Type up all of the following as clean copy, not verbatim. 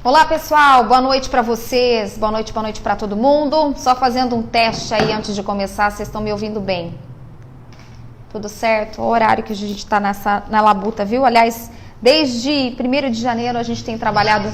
Olá pessoal, boa noite para vocês, boa noite para todo mundo. Só fazendo um teste aí antes de começar, vocês estão me ouvindo bem? Tudo certo? O horário que a gente está na labuta, viu? Aliás, desde 1º de janeiro a gente tem trabalhado...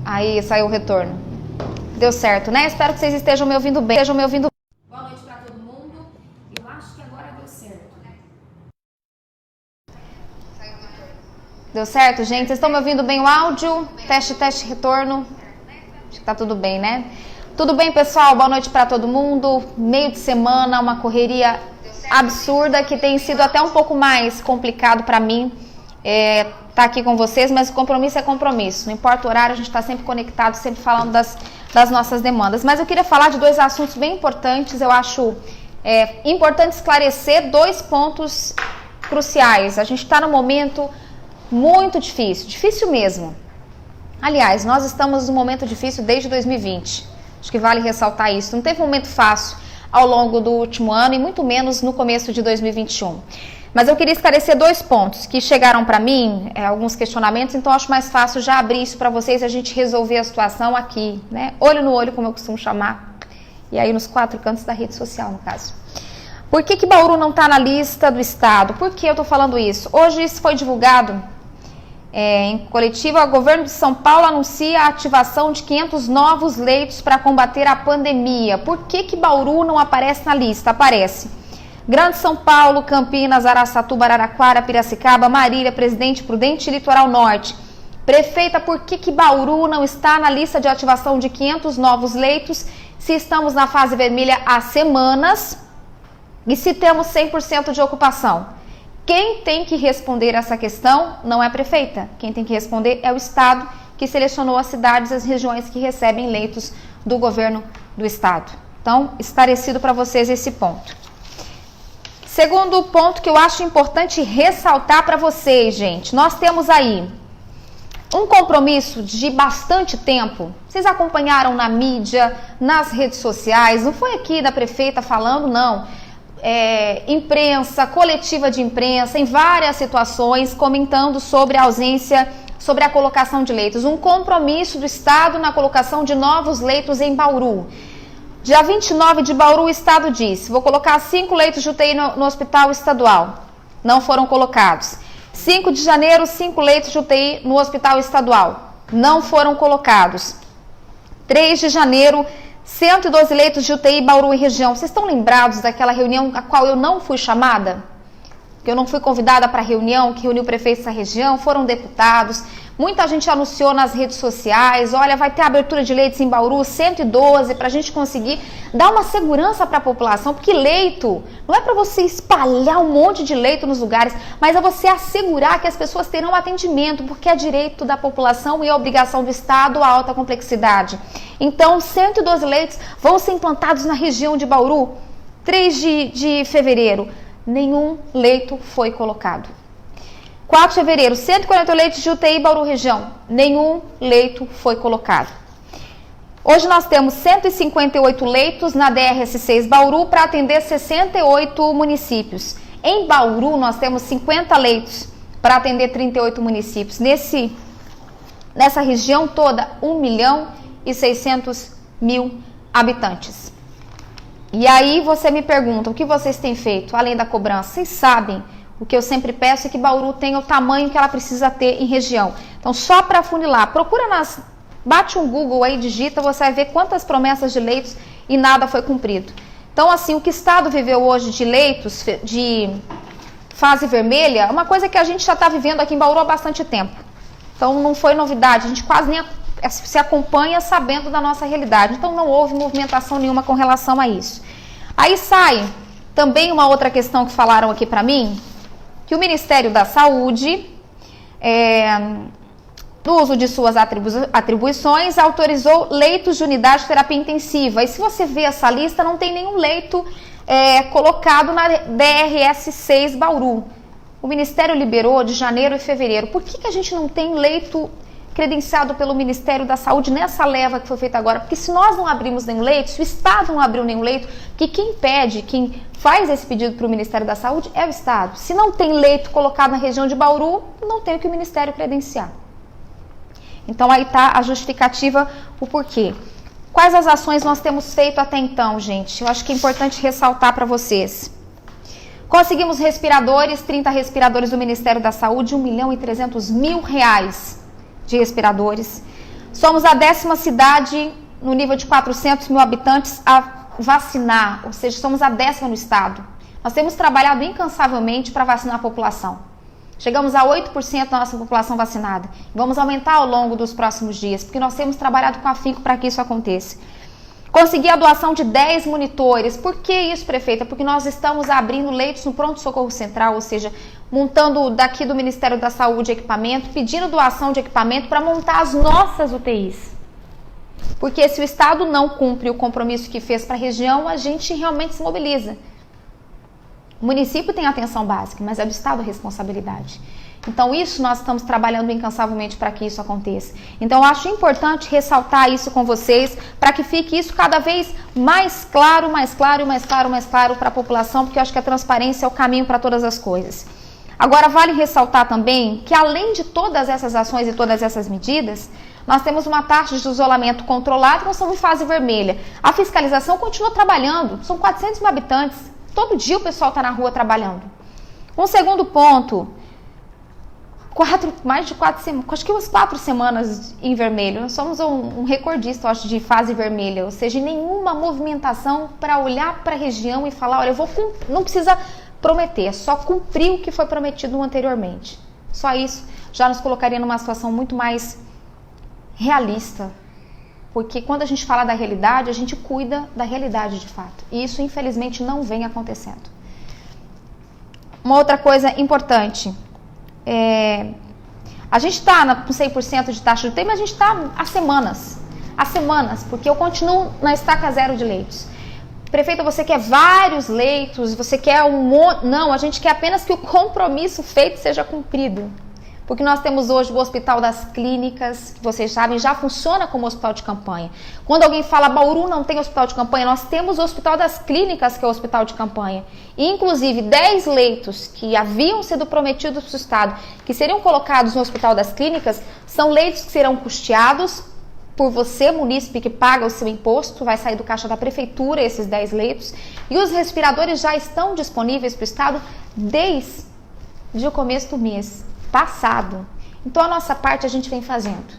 Aí, saiu o retorno. Deu certo, né? Espero que vocês estejam me ouvindo bem. Boa noite para todo mundo. Eu acho que agora deu certo. Deu certo, gente? Vocês estão me ouvindo bem o áudio? Teste, retorno. Acho que tá tudo bem, né? Tudo bem, pessoal? Boa noite para todo mundo. Meio de semana, uma correria absurda que tem sido até um pouco mais complicado para mim tá aqui com vocês, mas o compromisso é compromisso. Não importa o horário, a gente está sempre conectado, sempre falando das nossas demandas. Mas eu queria falar de 2 assuntos bem importantes. Eu acho importante esclarecer 2 pontos cruciais. A gente está num momento muito difícil mesmo. Aliás, nós estamos num momento difícil desde 2020. Acho que vale ressaltar isso. Não teve um momento fácil ao longo do último ano e muito menos no começo de 2021. Mas eu queria esclarecer 2 pontos que chegaram para mim, alguns questionamentos, então acho mais fácil já abrir isso para vocês e a gente resolver a situação aqui, né? Olho no olho, como eu costumo chamar, e aí nos 4 cantos da rede social, no caso. Por que Bauru não está na lista do Estado? Por que eu estou falando isso? Hoje isso foi divulgado em coletiva. O governo de São Paulo anuncia a ativação de 500 novos leitos para combater a pandemia. Por que Bauru não aparece na lista? Aparece Grande São Paulo, Campinas, Araçatuba, Araraquara, Piracicaba, Marília, Presidente Prudente e Litoral Norte. Prefeita, por que Bauru não está na lista de ativação de 500 novos leitos se estamos na fase vermelha há semanas e se temos 100% de ocupação? Quem tem que responder essa questão não é a prefeita. Quem tem que responder é o Estado, que selecionou as cidades e as regiões que recebem leitos do governo do Estado. Então, esclarecido para vocês esse ponto. Segundo ponto que eu acho importante ressaltar para vocês, gente. Nós temos aí um compromisso de bastante tempo. Vocês acompanharam na mídia, nas redes sociais. Não foi aqui da prefeita falando, não. Imprensa, coletiva de imprensa, em várias situações, comentando sobre a ausência, sobre a colocação de leitos. Um compromisso do Estado na colocação de novos leitos em Bauru. Dia 29 de Bauru, o Estado disse, vou colocar 5 leitos de UTI no hospital estadual. Não foram colocados. 5 de janeiro, 5 leitos de UTI no hospital estadual. Não foram colocados. 3 de janeiro, 112 leitos de UTI Bauru e região. Vocês estão lembrados daquela reunião a qual eu não fui chamada? Que eu não fui convidada para a reunião, que reuniu prefeitos da região, foram deputados. Muita gente anunciou nas redes sociais, olha, vai ter abertura de leitos em Bauru, 112, para a gente conseguir dar uma segurança para a população, porque leito não é para você espalhar um monte de leito nos lugares, mas é você assegurar que as pessoas terão atendimento, porque é direito da população e é obrigação do Estado a alta complexidade. Então, 112 leitos vão ser implantados na região de Bauru. 3 de fevereiro, nenhum leito foi colocado. 4 de fevereiro, 140 leitos de UTI Bauru região, nenhum leito foi colocado. Hoje nós temos 158 leitos na DRS6 Bauru para atender 68 municípios. Em Bauru nós temos 50 leitos para atender 38 municípios. Nessa região toda, 1.600.000 habitantes. E aí você me pergunta, o que vocês têm feito além da cobrança? Vocês sabem. O que eu sempre peço é que Bauru tenha o tamanho que ela precisa ter em região. Então, só para afunilar, bate um Google aí, digita, você vai ver quantas promessas de leitos e nada foi cumprido. Então, assim, o que o Estado viveu hoje de leitos de fase vermelha é uma coisa que a gente já está vivendo aqui em Bauru há bastante tempo. Então, não foi novidade, a gente quase nem se acompanha sabendo da nossa realidade. Então, não houve movimentação nenhuma com relação a isso. Aí sai também uma outra questão que falaram aqui para mim, que o Ministério da Saúde, no uso de suas atribuições, autorizou leitos de unidade de terapia intensiva. E se você vê essa lista, não tem nenhum leito colocado na DRS6 Bauru. O Ministério liberou de janeiro e fevereiro. Por que a gente não tem leito credenciado pelo Ministério da Saúde nessa leva que foi feita agora? Porque se nós não abrimos nenhum leito, se o Estado não abriu nenhum leito, que quem pede, quem faz esse pedido para o Ministério da Saúde é o Estado. Se não tem leito colocado na região de Bauru, não tem o que o Ministério credenciar. Então aí está a justificativa, o porquê. Quais as ações nós temos feito até então, gente? Eu acho que é importante ressaltar para vocês. Conseguimos respiradores, 30 respiradores do Ministério da Saúde, R$1.300.000 de respiradores. Somos a 10ª cidade no nível de 400 mil habitantes a vacinar, ou seja, somos a 10ª no estado. Nós temos trabalhado incansavelmente para vacinar a população. Chegamos a 8% da nossa população vacinada. Vamos aumentar ao longo dos próximos dias, porque nós temos trabalhado com afinco para que isso aconteça. Consegui a doação de 10 monitores. Por que isso, prefeita? Porque nós estamos abrindo leitos no pronto-socorro central, ou seja, montando daqui do Ministério da Saúde equipamento, pedindo doação de equipamento para montar as nossas UTIs. Porque se o Estado não cumpre o compromisso que fez para a região, a gente realmente se mobiliza. O município tem atenção básica, mas é do Estado a responsabilidade. Então, isso nós estamos trabalhando incansavelmente para que isso aconteça. Então, eu acho importante ressaltar isso com vocês, para que fique isso cada vez mais claro, mais claro, mais claro, mais claro para a população, porque eu acho que a transparência é o caminho para todas as coisas. Agora, vale ressaltar também que, além de todas essas ações e todas essas medidas, nós temos uma taxa de isolamento controlado, nós estamos em fase vermelha. A fiscalização continua trabalhando, são 400 mil habitantes, todo dia o pessoal está na rua trabalhando. Um segundo ponto, mais de 4 semanas, acho que umas 4 semanas em vermelho. Nós somos um recordista, eu acho, de fase vermelha, ou seja, nenhuma movimentação para olhar para a região e falar, olha, não precisa prometer, é só cumprir o que foi prometido anteriormente. Só isso já nos colocaria numa situação muito mais realista, porque quando a gente fala da realidade, a gente cuida da realidade de fato, e isso infelizmente não vem acontecendo. Uma outra coisa importante, a gente está com 100% de taxa de UTI, mas a gente está há semanas, porque eu continuo na estaca zero de leitos. Prefeita, você quer vários leitos, você quer Não, a gente quer apenas que o compromisso feito seja cumprido. Porque nós temos hoje o Hospital das Clínicas, que vocês sabem, já funciona como hospital de campanha. Quando alguém fala Bauru não tem hospital de campanha, nós temos o Hospital das Clínicas, que é o hospital de campanha. E, inclusive, 10 leitos que haviam sido prometidos para o Estado, que seriam colocados no Hospital das Clínicas, são leitos que serão custeados por você, munícipe, que paga o seu imposto, vai sair do caixa da prefeitura esses 10 leitos. E os respiradores já estão disponíveis para o Estado desde o começo do mês passado. Então a nossa parte a gente vem fazendo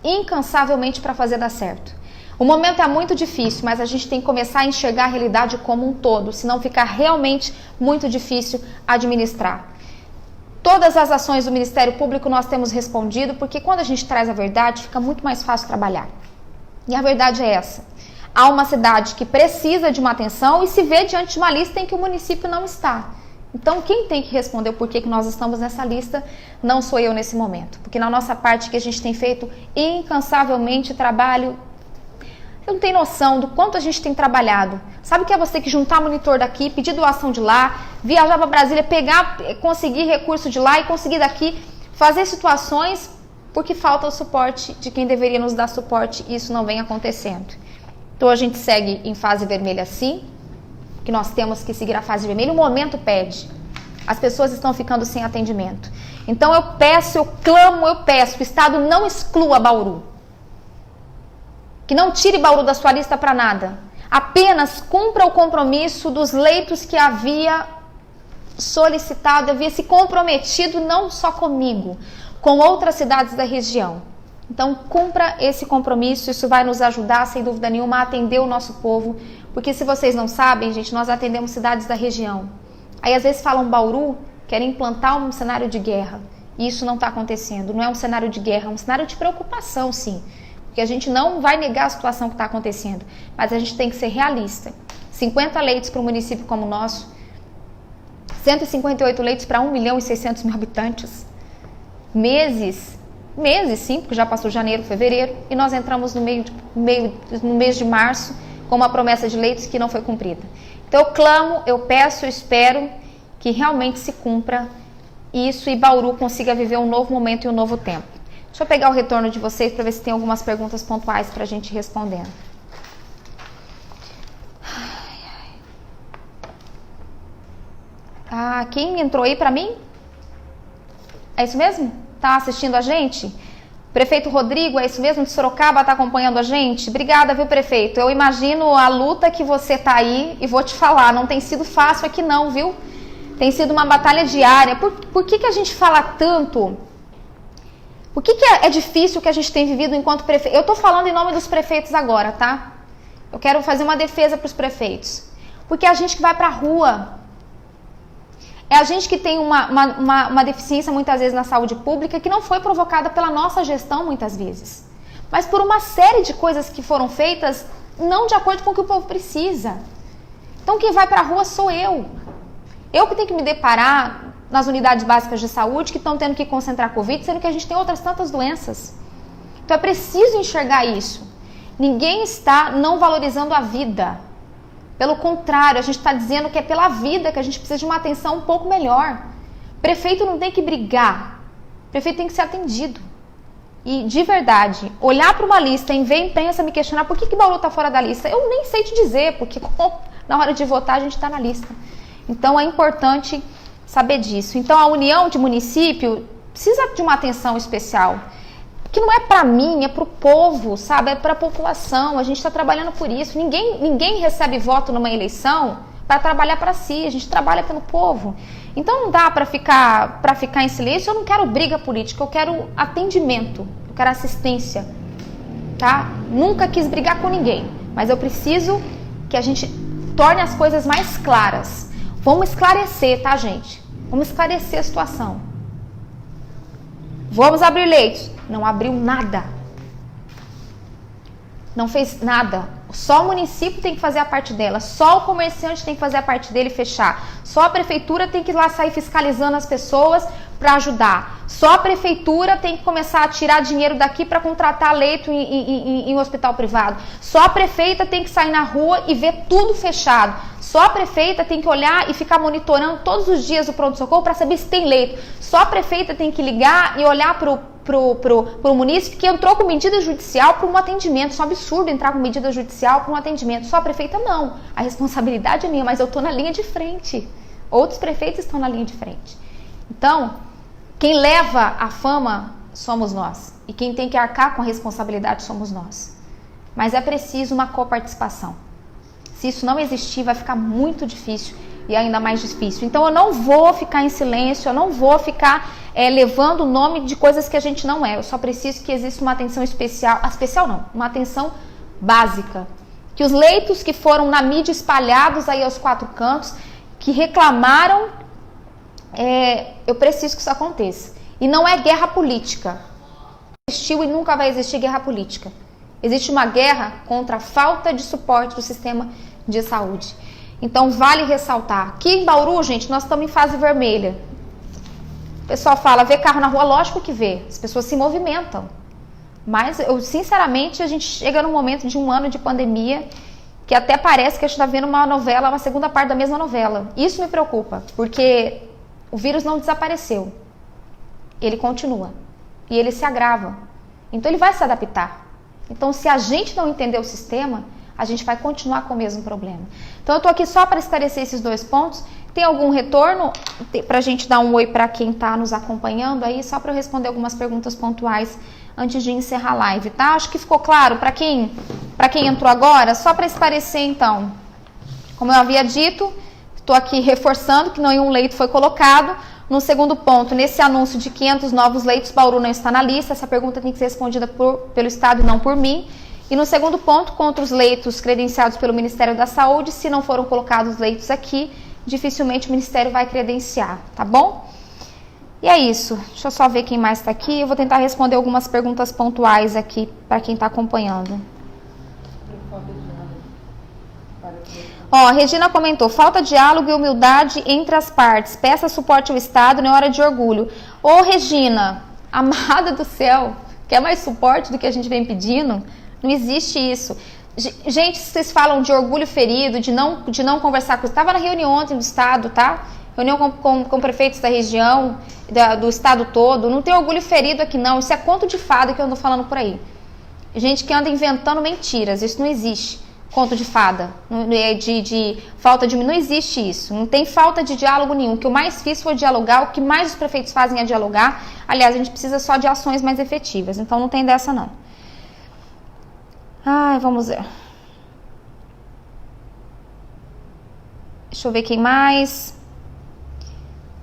incansavelmente para fazer dar certo. O momento é muito difícil, mas a gente tem que começar a enxergar a realidade como um todo, senão fica realmente muito difícil administrar. Todas as ações do Ministério Público nós temos respondido, porque quando a gente traz a verdade, fica muito mais fácil trabalhar. E a verdade é essa. Há uma cidade que precisa de uma atenção e se vê diante de uma lista em que o município não está. Então, quem tem que responder o porquê que nós estamos nessa lista não sou eu nesse momento. Porque na nossa parte que a gente tem feito incansavelmente trabalho, eu não tenho noção do quanto a gente tem trabalhado. Sabe que é você que juntar monitor daqui, pedir doação de lá, viajar para Brasília, conseguir recurso de lá e conseguir daqui, fazer situações porque falta o suporte de quem deveria nos dar suporte e isso não vem acontecendo. Então, a gente segue em fase vermelha sim, que nós temos que seguir a fase vermelha, o momento pede. As pessoas estão ficando sem atendimento. Então eu peço, eu clamo, eu peço que o Estado não exclua Bauru. Que não tire Bauru da sua lista para nada. Apenas cumpra o compromisso dos leitos que havia solicitado, havia se comprometido não só comigo, com outras cidades da região. Então cumpra esse compromisso, isso vai nos ajudar, sem dúvida nenhuma, a atender o nosso povo. Porque se vocês não sabem, gente, nós atendemos cidades da região. Aí às vezes falam Bauru, querem implantar um cenário de guerra. E isso não está acontecendo. Não é um cenário de guerra, é um cenário de preocupação, sim. Porque a gente não vai negar a situação que está acontecendo. Mas a gente tem que ser realista. 50 leitos para um município como o nosso. 158 leitos para 1.600.000 habitantes. Meses sim, porque já passou janeiro, fevereiro. E nós entramos no mês de março, com uma promessa de leitos que não foi cumprida. Então eu clamo, eu peço, eu espero que realmente se cumpra isso e Bauru consiga viver um novo momento e um novo tempo. Deixa eu pegar o retorno de vocês para ver se tem algumas perguntas pontuais para a gente respondendo. Ah, quem entrou aí para mim? É isso mesmo? Tá assistindo a gente? Prefeito Rodrigo, é isso mesmo, de Sorocaba, está acompanhando a gente? Obrigada, viu, prefeito? Eu imagino a luta que você está aí e vou te falar, não tem sido fácil aqui não, viu? Tem sido uma batalha diária. Por que a gente fala tanto? Por que é difícil o que a gente tem vivido enquanto prefeito? Eu estou falando em nome dos prefeitos agora, tá? Eu quero fazer uma defesa para os prefeitos. Porque é a gente que vai para a rua. É a gente que tem uma deficiência muitas vezes na saúde pública que não foi provocada pela nossa gestão muitas vezes. Mas por uma série de coisas que foram feitas não de acordo com o que o povo precisa. Então quem vai para a rua sou eu. Eu que tenho que me deparar nas unidades básicas de saúde que estão tendo que concentrar Covid, sendo que a gente tem outras tantas doenças. Então é preciso enxergar isso. Ninguém está não valorizando a vida. Pelo contrário, a gente está dizendo que é pela vida que a gente precisa de uma atenção um pouco melhor. Prefeito não tem que brigar. Prefeito tem que ser atendido. E, de verdade, olhar para uma lista e ver a imprensa me questionar por que Bauru está fora da lista, eu nem sei te dizer, porque na hora de votar a gente está na lista. Então, é importante saber disso. Então, a união de município precisa de uma atenção especial. Que não é para mim, é para o povo, sabe? É para a população. A gente está trabalhando por isso. Ninguém recebe voto numa eleição para trabalhar para si. A gente trabalha pelo povo. Então não dá para ficar em silêncio. Eu não quero briga política. Eu quero atendimento. Eu quero assistência, tá? Nunca quis brigar com ninguém, mas eu preciso que a gente torne as coisas mais claras. Vamos esclarecer, tá, gente? Vamos esclarecer a situação. Vamos abrir leitos. Não abriu nada. Não fez nada. Só o município tem que fazer a parte dela. Só o comerciante tem que fazer a parte dele e fechar. Só a prefeitura tem que ir lá sair fiscalizando as pessoas para ajudar. Só a prefeitura tem que começar a tirar dinheiro daqui para contratar leito em hospital privado. Só a prefeita tem que sair na rua e ver tudo fechado. Só a prefeita tem que olhar e ficar monitorando todos os dias o pronto-socorro para saber se tem leito. Só a prefeita tem que ligar e olhar pro munícipe que entrou com medida judicial para um atendimento. Isso é um absurdo entrar com medida judicial para um atendimento. Só a prefeita não. A responsabilidade é minha, mas eu estou na linha de frente. Outros prefeitos estão na linha de frente. Então, quem leva a fama somos nós. E quem tem que arcar com a responsabilidade somos nós. Mas é preciso uma coparticipação. Se isso não existir, vai ficar muito difícil e ainda mais difícil. Então, eu não vou ficar em silêncio, eu não vou ficar levando o nome de coisas que a gente não é. Eu só preciso que exista uma atenção especial, uma atenção básica. Que os leitos que foram na mídia espalhados aí aos quatro cantos, que reclamaram, eu preciso que isso aconteça. E não é guerra política. Existiu e nunca vai existir guerra política. Existe uma guerra contra a falta de suporte do sistema de saúde. Então, vale ressaltar. Aqui em Bauru, gente, nós estamos em fase vermelha. O pessoal fala, vê carro na rua? Lógico que vê. As pessoas se movimentam. Mas, sinceramente, a gente chega num momento de um ano de pandemia que até parece que a gente está vendo uma novela, uma segunda parte da mesma novela. Isso me preocupa, porque o vírus não desapareceu. Ele continua. E ele se agrava. Então, ele vai se adaptar. Então, se a gente não entender o sistema, a gente vai continuar com o mesmo problema. Então, eu estou aqui só para esclarecer esses dois pontos. Tem algum retorno? Para a gente dar um oi para quem está nos acompanhando aí, só para eu responder algumas perguntas pontuais antes de encerrar a live, tá? Acho que ficou claro para quem entrou agora. Só para esclarecer, então. Como eu havia dito, estou aqui reforçando que nenhum leito foi colocado. No segundo ponto, nesse anúncio de 500 novos leitos, Bauru não está na lista. Essa pergunta tem que ser respondida pelo Estado e não por mim. E no segundo ponto, contra os leitos credenciados pelo Ministério da Saúde, se não foram colocados leitos aqui, dificilmente o Ministério vai credenciar, tá bom? E é isso. Deixa eu só ver quem mais está aqui. Eu vou tentar responder algumas perguntas pontuais aqui para quem está acompanhando. Ó, Regina comentou, falta diálogo e humildade entre as partes, peça suporte ao Estado na hora de orgulho. Ô Regina, amada do céu, quer mais suporte do que a gente vem pedindo? Não existe isso. Gente, vocês falam de orgulho ferido, de não conversar com... Estava na reunião ontem do Estado, tá? Reunião com prefeitos da região, do Estado todo. Não tem orgulho ferido aqui não, isso é conto de fada que eu ando falando por aí. Gente que anda inventando mentiras, isso não existe. conto de fada, de falta de... Não existe isso, não tem falta de diálogo nenhum. O que eu mais fiz foi dialogar, o que mais os prefeitos fazem é dialogar. Aliás, a gente precisa só de ações mais efetivas, então não tem dessa não. Ai, vamos ver. Deixa eu ver quem mais.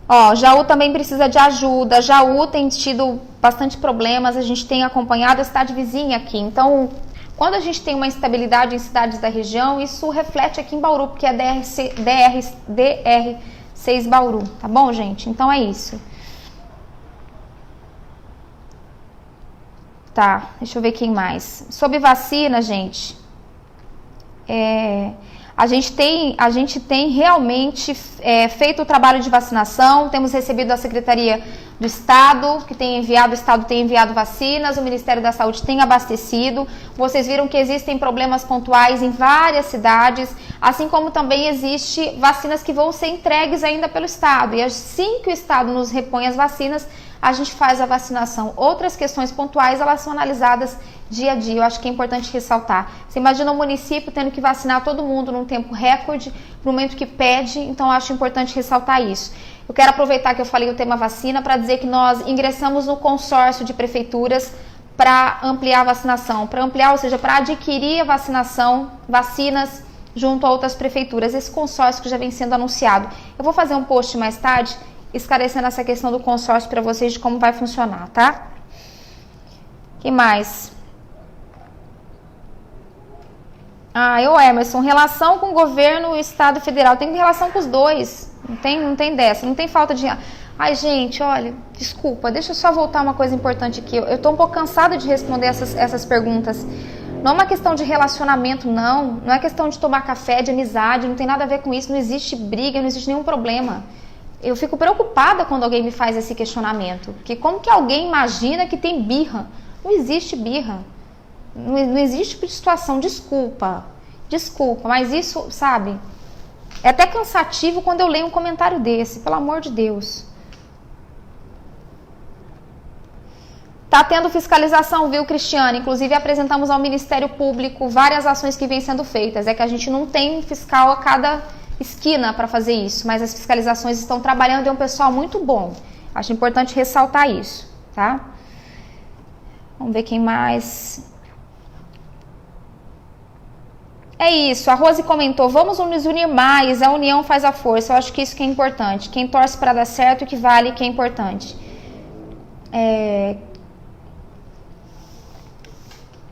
Ó, Jaú também precisa de ajuda. Jaú tem tido bastante problemas, a gente tem acompanhado a cidade vizinha aqui. Então, quando a gente tem uma instabilidade em cidades da região, isso reflete aqui em Bauru, porque é DR6 Bauru, tá bom, gente? Então é isso. Tá, deixa eu ver quem mais. Sobre vacina, gente, a gente tem realmente feito o trabalho de vacinação, temos recebido da Secretaria do Estado, que tem enviado, o Estado tem enviado vacinas, o Ministério da Saúde tem abastecido. Vocês viram que existem problemas pontuais em várias cidades, assim como também existe vacinas que vão ser entregues ainda pelo Estado. E assim que o Estado nos repõe as vacinas, a gente faz a vacinação. Outras questões pontuais, elas são analisadas dia a dia. Eu acho que é importante ressaltar. Você imagina o município tendo que vacinar todo mundo num tempo recorde, no momento que pede, então eu acho importante ressaltar isso. Eu quero aproveitar que eu falei o tema vacina para dizer que nós ingressamos no consórcio de prefeituras para ampliar a vacinação, para ampliar, ou seja, para adquirir a vacinação, vacinas junto a outras prefeituras. Esse consórcio que já vem sendo anunciado. Eu vou fazer um post mais tarde esclarecendo essa questão do consórcio para vocês de como vai funcionar, tá? Que mais? Emerson, relação com o governo e o Estado Federal, tem relação com os dois, não tem dessa, não tem falta de... Ai, gente, olha, desculpa, deixa eu só voltar uma coisa importante aqui, eu tô um pouco cansada de responder essas perguntas. Não é uma questão de relacionamento, não é questão de tomar café, de amizade, não tem nada a ver com isso, não existe briga, não existe nenhum problema. Eu fico preocupada quando alguém me faz esse questionamento, porque como que alguém imagina que tem birra? Não existe birra. Não existe situação, desculpa, mas isso, sabe, é até cansativo quando eu leio um comentário desse, pelo amor de Deus. Tá tendo fiscalização, viu, Cristiane? Inclusive apresentamos ao Ministério Público várias ações que vêm sendo feitas, é que a gente não tem fiscal a cada esquina para fazer isso, mas as fiscalizações estão trabalhando e é um pessoal muito bom, acho importante ressaltar isso, tá? Vamos ver quem mais... É isso, a Rose comentou, vamos nos unir mais, a união faz a força, eu acho que isso que é importante, quem torce para dar certo, o que vale, que é importante.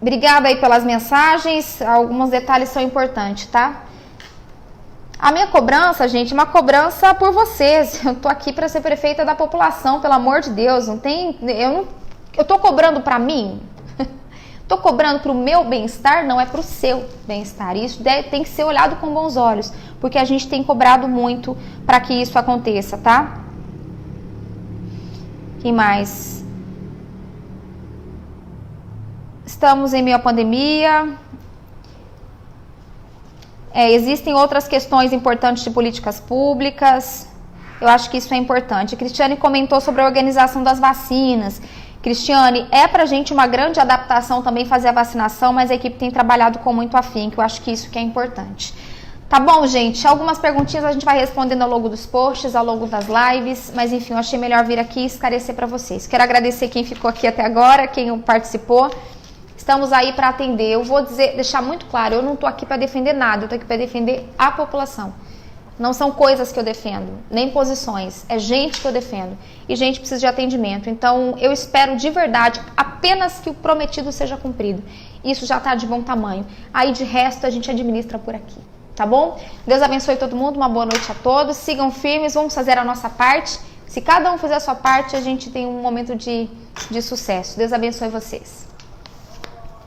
Obrigada aí pelas mensagens, alguns detalhes são importantes, tá? A minha cobrança, gente, é uma cobrança por vocês, eu tô aqui para ser prefeita da população, pelo amor de Deus, eu tô cobrando para mim? Estou cobrando para o meu bem-estar? Não, é para o seu bem-estar. Isso tem que ser olhado com bons olhos, porque a gente tem cobrado muito para que isso aconteça, tá? Quem mais? Estamos em meio à pandemia. Existem outras questões importantes de políticas públicas. Eu acho que isso é importante. A Cristiane comentou sobre a organização das vacinas. Cristiane, é pra gente uma grande adaptação também fazer a vacinação, mas a equipe tem trabalhado com muito afinco, eu acho que isso que é importante. Tá bom, gente? Algumas perguntinhas a gente vai respondendo ao longo dos posts, ao longo das lives, mas enfim, eu achei melhor vir aqui e esclarecer para vocês. Quero agradecer quem ficou aqui até agora, quem participou. Estamos aí para atender. Eu vou deixar muito claro, eu não tô aqui para defender nada, eu tô aqui para defender a população. Não são coisas que eu defendo, nem posições, é gente que eu defendo. E gente precisa de atendimento. Então, eu espero de verdade apenas que o prometido seja cumprido. Isso já está de bom tamanho. Aí, de resto, a gente administra por aqui. Tá bom? Deus abençoe todo mundo, uma boa noite a todos. Sigam firmes, vamos fazer a nossa parte. Se cada um fizer a sua parte, a gente tem um momento de sucesso. Deus abençoe vocês.